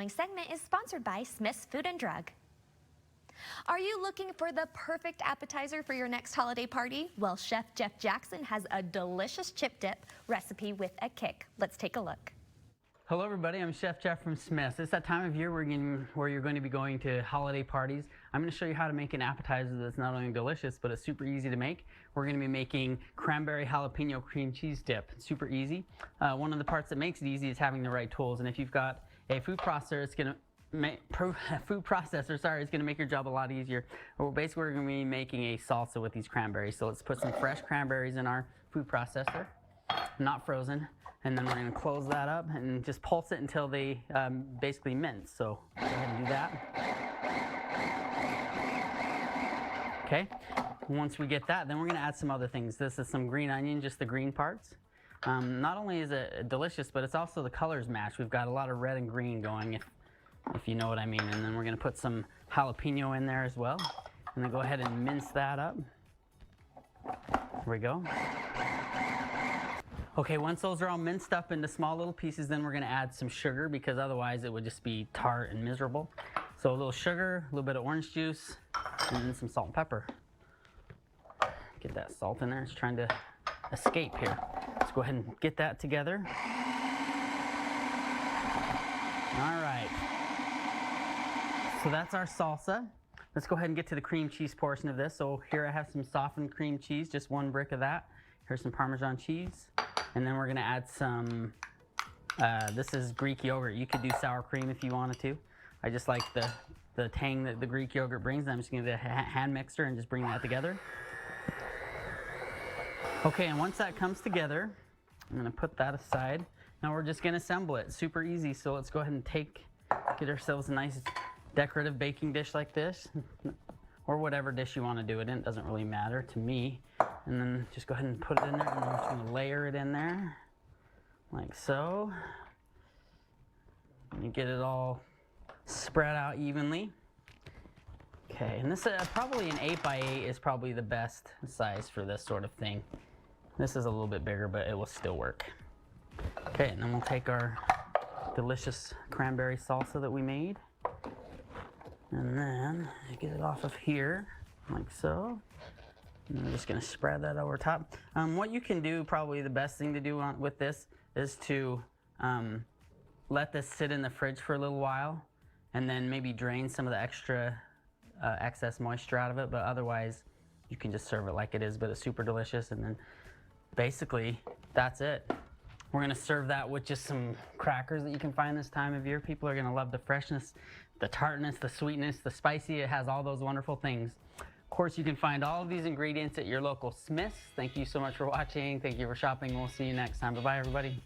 following segment is sponsored by Smith's Food and Drug. Are you looking for the perfect appetizer for your next holiday party? Well, Chef Jeff Jackson has a delicious chip dip recipe with a kick. Let's take a look. Hello everybody, I'm Chef Jeff from Smith's. It's that time of year where you're going to be going to holiday parties. I'm going to show you how to make an appetizer that's not only delicious, but it's super easy to make. We're going to be making cranberry jalapeno cream cheese dip. It's super easy. One of the parts that makes it easy is having the right tools. And if you've got a food processor, it's going to make your job a lot easier. Well, basically, we're going to be making a salsa with these cranberries. So let's put some fresh cranberries in our food processor, not frozen. And then we're going to close that up and just pulse it until they basically mince. So go ahead and do that. Okay, once we get that, then we're going to add some other things. This is some green onion, just the green parts. Not only is it delicious, but it's also the colors match. We've got a lot of red and green going, if you know what I mean. And then we're going to put some jalapeno in there as well. And then go ahead and mince that up. There we go. Okay, once those are all minced up into small little pieces, then we're going to add some sugar because otherwise it would just be tart and miserable. So a little sugar, a little bit of orange juice, and then some salt and pepper. Get that salt in there. It's trying to escape here. Let's go ahead and get that together. All right. So that's our salsa. Let's go ahead and get to the cream cheese portion of this. So here I have some softened cream cheese, just one brick of that. Here's some Parmesan cheese. And then we're going to add some, this is Greek yogurt. You could do sour cream if you wanted to. I just like the tang that the Greek yogurt brings. I'm just going to get a hand mixer and just bring that together. Okay, and once that comes together, I'm going to put that aside. Now we're just going to assemble it. Super easy. So let's go ahead and get ourselves a nice decorative baking dish like this. Or whatever dish you want to do it in. It doesn't really matter to me. And then just go ahead and put it in there, and I'm just going to layer it in there, like so. And you get it all spread out evenly. Okay, and this probably an 8x8 is probably the best size for this sort of thing. This is a little bit bigger, but it will still work. Okay, and then we'll take our delicious cranberry salsa that we made. And then get it off of here, like so. And I'm just going to spread that over top. What you can do, probably the best thing to do with this, is to let this sit in the fridge for a little while, and then maybe drain some of the extra excess moisture out of it. But otherwise, you can just serve it like it is. But it's super delicious. And then basically, that's it. We're going to serve that with just some crackers that you can find this time of year. People are going to love the freshness, the tartness, the sweetness, the spicy. It has all those wonderful things. Of course, you can find all of these ingredients at your local Smith's. Thank you so much for watching. Thank you for shopping. We'll see you next time. Bye-bye, everybody.